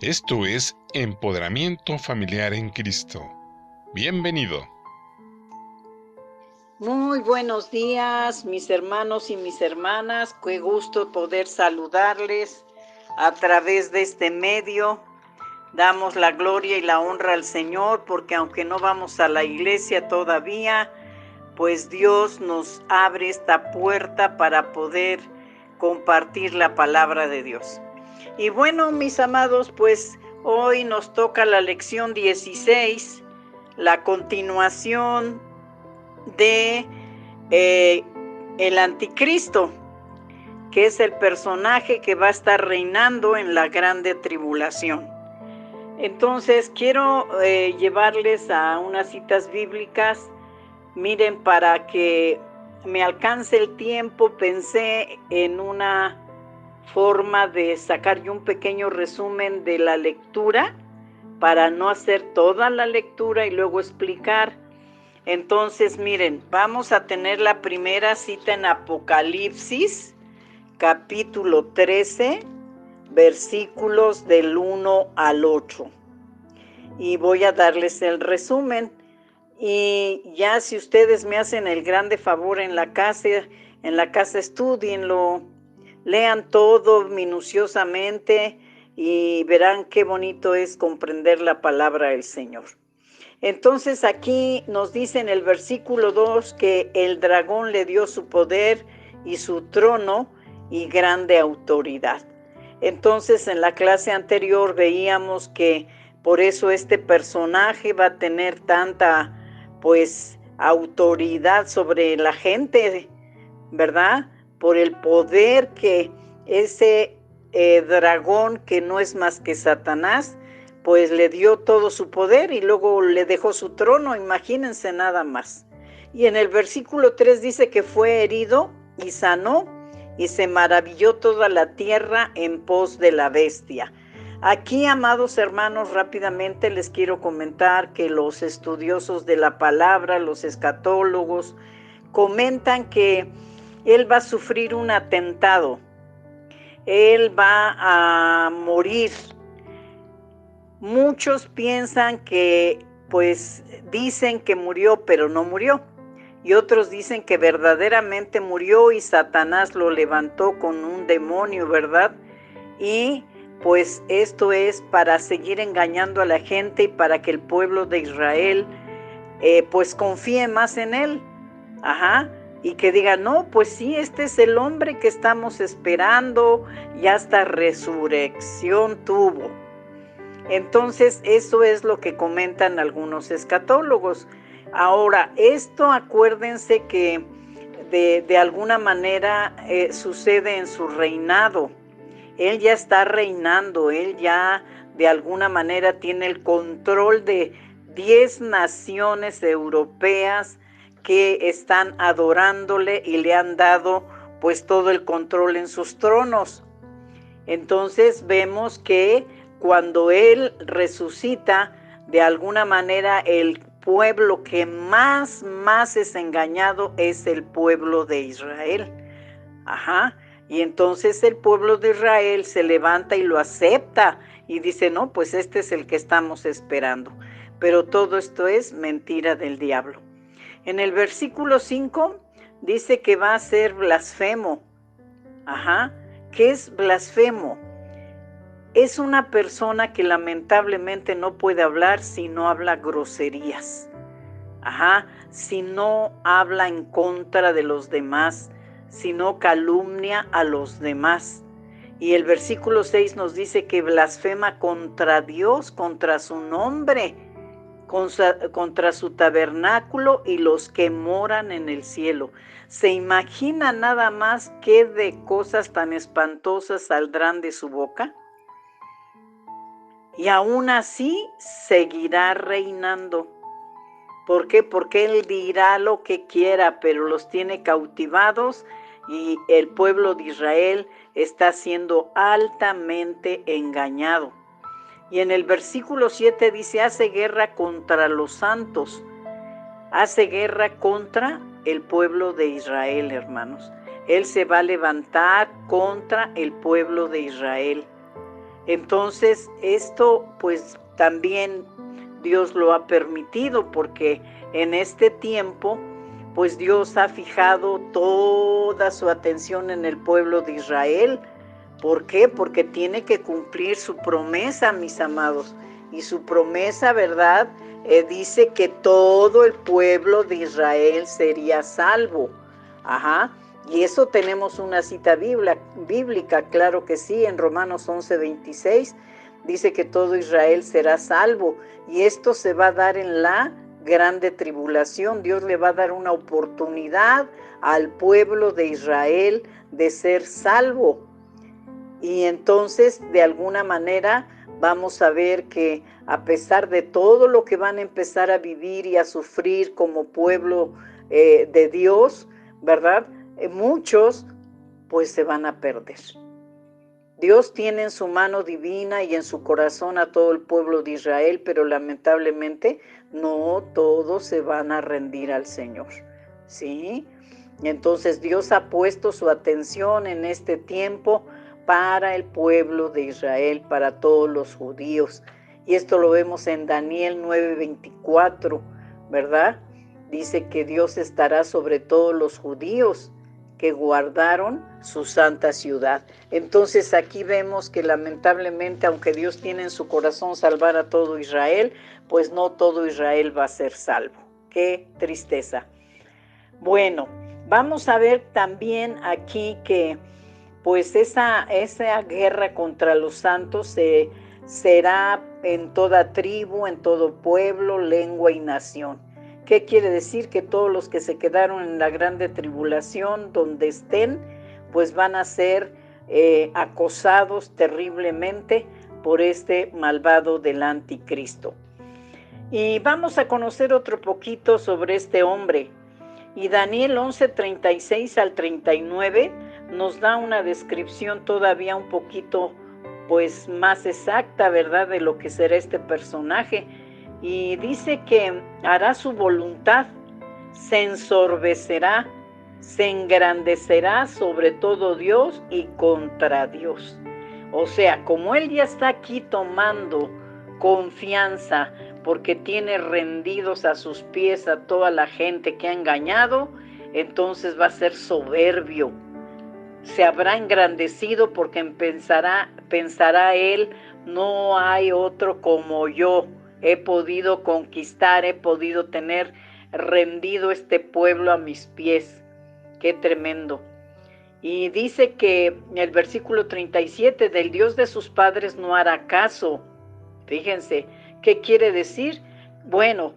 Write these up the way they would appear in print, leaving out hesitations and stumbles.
Esto es Empoderamiento Familiar en Cristo. Bienvenido. Muy buenos días, mis hermanos y mis hermanas. Qué gusto poder saludarles a través de este medio. Damos la gloria y la honra al Señor porque aunque no vamos a la iglesia todavía, pues Dios nos abre esta puerta para poder compartir la palabra de Dios. Y bueno, mis amados, pues hoy nos toca la lección 16, la continuación de el anticristo, que es el personaje que va a estar reinando en la grande tribulación. Entonces quiero llevarles a unas citas bíblicas. Miren, para que me alcance el tiempo, pensé en una forma de sacar yo un pequeño resumen de la lectura para no hacer toda la lectura y luego explicar. Entonces, miren, vamos a tener la primera cita en Apocalipsis, capítulo 13, versículos del 1 al 8. Y voy a darles el resumen. Y ya si ustedes me hacen el grande favor en la casa estudienlo, lean todo minuciosamente y verán qué bonito es comprender la palabra del Señor. Entonces aquí nos dice en el versículo 2 que el dragón le dio su poder y su trono y grande autoridad. Entonces en la clase anterior veíamos que por eso este personaje va a tener tanta autoridad sobre la gente, ¿verdad? Por el poder que ese dragón, que no es más que Satanás, pues le dio todo su poder y luego le dejó su trono, imagínense nada más. Y en el versículo 3 dice que fue herido y sanó y se maravilló toda la tierra en pos de la bestia. Aquí, amados hermanos, rápidamente les quiero comentar que los estudiosos de la palabra, los escatólogos, comentan que él va a sufrir un atentado, él va a morir. Muchos piensan que, dicen que murió, pero no murió. Y otros dicen que verdaderamente murió y Satanás lo levantó con un demonio, ¿verdad? Y pues esto es para seguir engañando a la gente y para que el pueblo de Israel pues confíe más en él. Y que diga, no, pues sí, este es el hombre que estamos esperando y hasta resurrección tuvo. Entonces, eso es lo que comentan algunos escatólogos. Ahora, esto acuérdense que de alguna manera sucede en su reinado. Él ya está reinando, él ya de alguna manera tiene el control de 10 naciones europeas que están adorándole y le han dado pues todo el control en sus tronos. Entonces vemos que cuando él resucita, de alguna manera el pueblo que más es engañado es el pueblo de Israel. Y entonces el pueblo de Israel se levanta y lo acepta y dice, no, pues este es el que estamos esperando. Pero todo esto es mentira del diablo. En el versículo 5 dice que va a ser blasfemo. ¿Qué es blasfemo? Es una persona que lamentablemente no puede hablar si no habla groserías. Si no habla en contra de los demás, si no calumnia a los demás. Y el versículo 6 nos dice que blasfema contra Dios, contra su nombre, contra su tabernáculo y los que moran en el cielo. ¿Se imagina nada más qué de cosas tan espantosas saldrán de su boca? Y aún así seguirá reinando. ¿Por qué? Porque él dirá lo que quiera, pero los tiene cautivados y el pueblo de Israel está siendo altamente engañado. Y en el versículo 7 dice, hace guerra contra los santos, hace guerra contra el pueblo de Israel, hermanos. Él se va a levantar contra el pueblo de Israel. Entonces, esto pues también Dios lo ha permitido, porque en este tiempo pues Dios ha fijado toda su atención en el pueblo de Israel. ¿Por qué? Porque tiene que cumplir su promesa, mis amados. Y su promesa, ¿verdad? Dice que todo el pueblo de Israel sería salvo. Ajá. Y eso tenemos una cita bíblica, claro que sí, en Romanos 11:26. Dice que todo Israel será salvo. Y esto se va a dar en la grande tribulación. Dios le va a dar una oportunidad al pueblo de Israel de ser salvo. Y entonces, de alguna manera, vamos a ver que a pesar de todo lo que van a empezar a vivir y a sufrir como pueblo de Dios, ¿verdad? Muchos, pues se van a perder. Dios tiene en su mano divina y en su corazón a todo el pueblo de Israel, pero lamentablemente no todos se van a rendir al Señor, ¿sí? Entonces Dios ha puesto su atención en este tiempo para el pueblo de Israel, para todos los judíos. Y esto lo vemos en Daniel 9:24, ¿verdad? Dice que Dios estará sobre todos los judíos que guardaron su santa ciudad. Entonces aquí vemos que lamentablemente, aunque Dios tiene en su corazón salvar a todo Israel, pues no todo Israel va a ser salvo. Qué tristeza. Bueno, vamos a ver también aquí que pues esa guerra contra los santos será en toda tribu, en todo pueblo, lengua y nación. ¿Qué quiere decir? Que todos los que se quedaron en la grande tribulación, donde estén, pues van a ser acosados terriblemente por este malvado del anticristo. Y vamos a conocer otro poquito sobre este hombre. Y Daniel 11:36 al 39 nos da una descripción todavía un poquito pues más exacta, ¿verdad?, de lo que será este personaje. Y dice que hará su voluntad, se ensorbecerá, se engrandecerá sobre todo Dios y contra Dios. O sea, como él ya está aquí tomando confianza, porque tiene rendidos a sus pies a toda la gente que ha engañado, entonces va a ser soberbio. Se habrá engrandecido porque pensará él, no hay otro como yo. He podido conquistar, he podido tener rendido este pueblo a mis pies. Qué tremendo. Y dice que en el versículo 37, del Dios de sus padres no hará caso. Fíjense, ¿qué quiere decir? Bueno,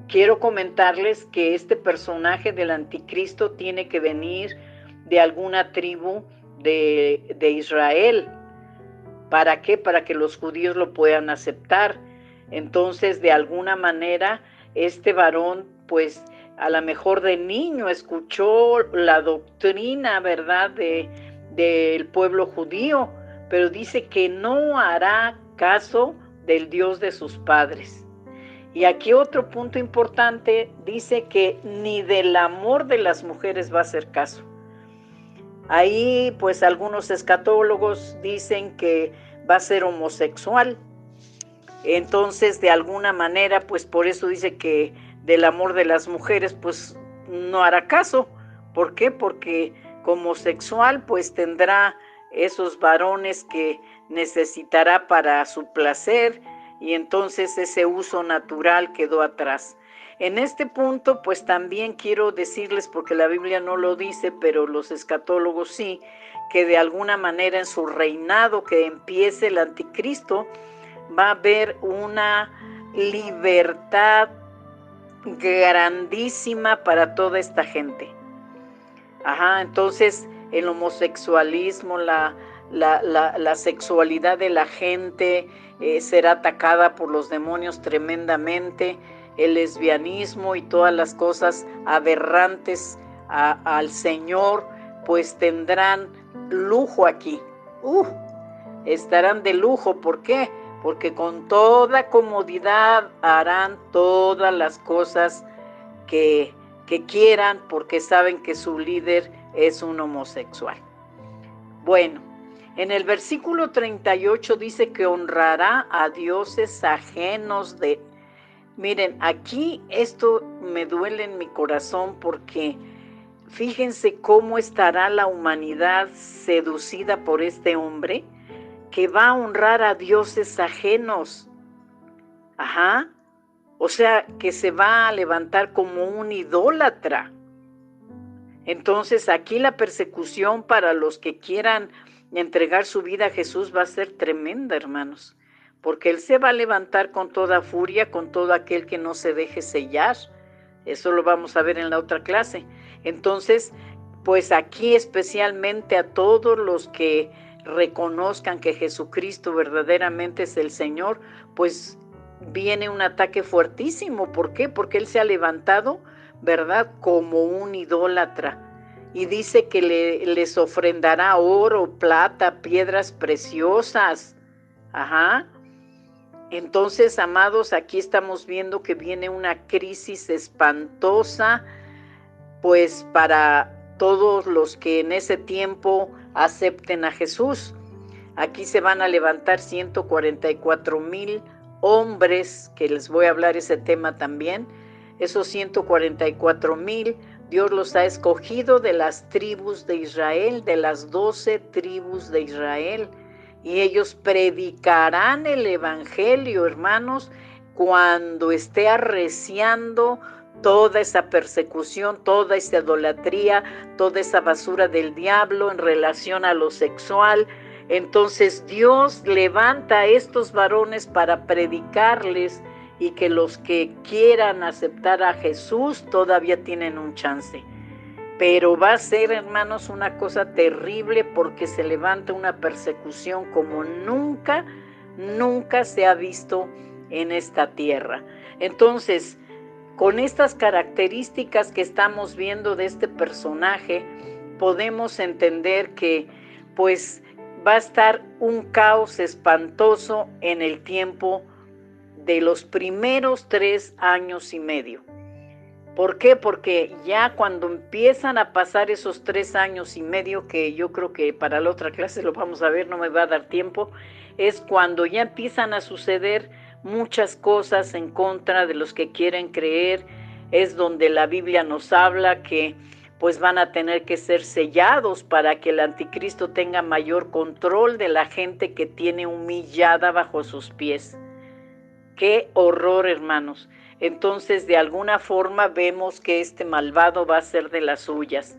quiero comentarles que este personaje del anticristo tiene que venir de alguna tribu de Israel. ¿Para qué? Para que los judíos lo puedan aceptar. Entonces, de alguna manera, este varón, pues, a lo mejor de niño escuchó la doctrina, ¿verdad?, del pueblo judío, pero dice que no hará caso del Dios de sus padres. Y aquí otro punto importante, dice que ni del amor de las mujeres va a hacer caso. Ahí pues algunos escatólogos dicen que va a ser homosexual. Entonces de alguna manera pues por eso dice que del amor de las mujeres pues no hará caso. ¿Por qué? Porque como homosexual pues tendrá esos varones que necesitará para su placer, y entonces ese uso natural quedó atrás. En este punto, pues también quiero decirles, porque la Biblia no lo dice, pero los escatólogos sí, que de alguna manera en su reinado que empiece el anticristo, va a haber una libertad grandísima para toda esta gente. Entonces el homosexualismo, la sexualidad de la gente será atacada por los demonios tremendamente. El lesbianismo y todas las cosas aberrantes al Señor, pues tendrán lujo aquí. Estarán de lujo. ¿Por qué? Porque con toda comodidad harán todas las cosas que quieran, porque saben que su líder es un homosexual. Bueno, En el versículo 38 dice que honrará a dioses ajenos de... Miren, aquí esto me duele en mi corazón porque fíjense cómo estará la humanidad seducida por este hombre que va a honrar a dioses ajenos. Ajá. O sea, que se va a levantar como un idólatra. Entonces, aquí la persecución para los que quieran entregar su vida a Jesús va a ser tremenda, hermanos, porque Él se va a levantar con toda furia, con todo aquel que no se deje sellar. Eso lo vamos a ver en la otra clase. Entonces, pues aquí especialmente a todos los que reconozcan que Jesucristo verdaderamente es el Señor, pues viene un ataque fuertísimo. ¿Por qué? Porque Él se ha levantado, ¿verdad?, como un idólatra. Y dice que les ofrendará oro, plata, piedras preciosas. Ajá. Entonces, amados, aquí estamos viendo que viene una crisis espantosa, pues para todos los que en ese tiempo acepten a Jesús. Aquí se van a levantar 144,000 hombres, que les voy a hablar ese tema también. Esos 144,000, Dios los ha escogido de las tribus de Israel, de las 12 tribus de Israel. Y ellos predicarán el evangelio, hermanos, cuando esté arreciando toda esa persecución, toda esa idolatría, toda esa basura del diablo en relación a lo sexual. Entonces Dios levanta a estos varones para predicarles y que los que quieran aceptar a Jesús todavía tienen un chance. Pero va a ser, hermanos, una cosa terrible porque se levanta una persecución como nunca se ha visto en esta tierra. Entonces, con estas características que estamos viendo de este personaje, podemos entender que pues va a estar un caos espantoso en el tiempo de los primeros 3 años y medio. ¿Por qué? Porque ya cuando empiezan a pasar esos 3 años y medio, que yo creo que para la otra clase lo vamos a ver, no me va a dar tiempo, es cuando ya empiezan a suceder muchas cosas en contra de los que quieren creer. Es donde la Biblia nos habla que pues van a tener que ser sellados para que el anticristo tenga mayor control de la gente que tiene humillada bajo sus pies. ¡Qué horror, hermanos! Entonces, de alguna forma vemos que este malvado va a ser de las suyas,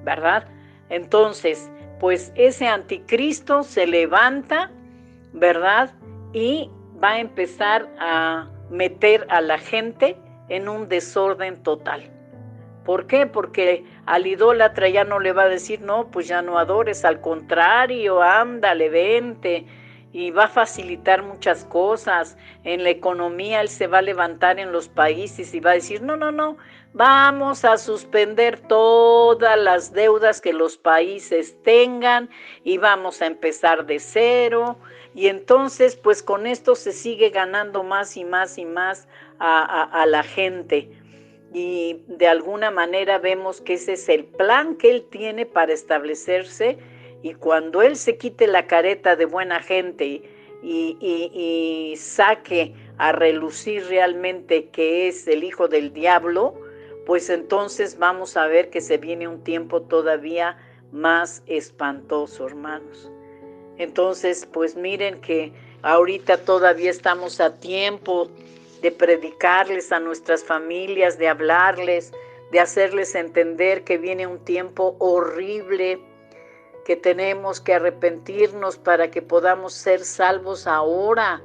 ¿verdad? Entonces, pues ese anticristo se levanta, ¿verdad? Y va a empezar a meter a la gente en un desorden total. ¿Por qué? Porque al idólatra ya no le va a decir, no, pues ya no adores, al contrario, ándale, vente, y va a facilitar muchas cosas. En la economía él se va a levantar en los países y va a decir, no, vamos a suspender todas las deudas que los países tengan y vamos a empezar de cero. Y entonces, pues con esto se sigue ganando más y más y más a la gente. Y de alguna manera vemos que ese es el plan que él tiene para establecerse, y cuando él se quite la careta de buena gente y saque a relucir realmente que es el hijo del diablo, pues entonces vamos a ver que se viene un tiempo todavía más espantoso, hermanos. Entonces, pues miren que ahorita todavía estamos a tiempo de predicarles a nuestras familias, de hablarles, de hacerles entender que viene un tiempo horrible, que tenemos que arrepentirnos para que podamos ser salvos ahora.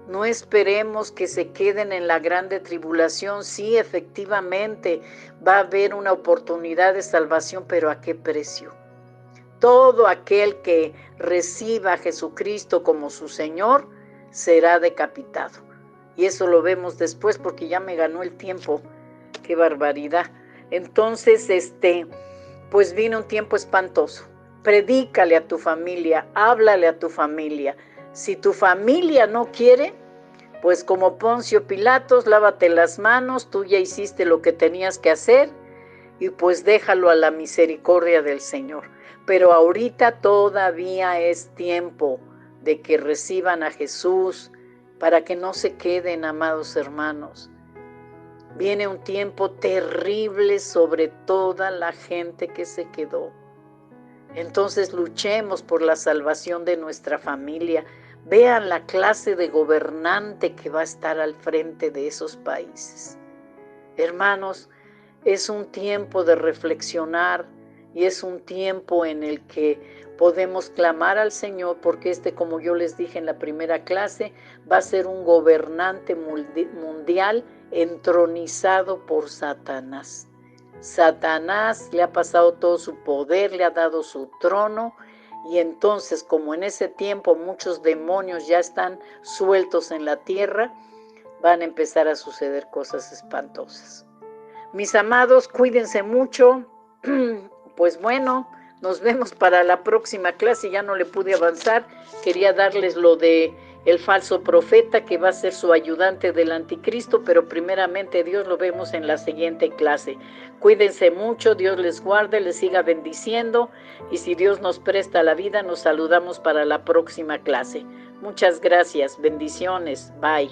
No esperemos que se queden en la grande tribulación. Sí, efectivamente, va a haber una oportunidad de salvación, pero ¿a qué precio? Todo aquel que reciba a Jesucristo como su Señor será decapitado. Y eso lo vemos después porque ya me ganó el tiempo. ¡Qué barbaridad! Entonces, pues vino un tiempo espantoso. Predícale a tu familia, háblale a tu familia. Si tu familia no quiere, pues como Poncio Pilatos, lávate las manos, tú ya hiciste lo que tenías que hacer y pues déjalo a la misericordia del Señor. pero ahorita todavía es tiempo de que reciban a Jesús para que no se queden, amados hermanos. Viene un tiempo terrible sobre toda la gente que se quedó. Entonces luchemos por la salvación de nuestra familia. Vean la clase de gobernante que va a estar al frente de esos países. Hermanos, es un tiempo de reflexionar y es un tiempo en el que podemos clamar al Señor, porque como yo les dije en la primera clase, va a ser un gobernante mundial entronizado por Satanás. Satanás le ha pasado todo su poder, le ha dado su trono, y entonces, como en ese tiempo muchos demonios ya están sueltos en la tierra, van a empezar a suceder cosas espantosas. Mis amados, cuídense mucho. Pues bueno, nos vemos para la próxima clase. Ya no le pude avanzar. Quería darles lo de el falso profeta que va a ser su ayudante del anticristo, pero primeramente Dios lo vemos en la siguiente clase. Cuídense mucho, Dios les guarde, les siga bendiciendo, y si Dios nos presta la vida, nos saludamos para la próxima clase. Muchas gracias, bendiciones, bye.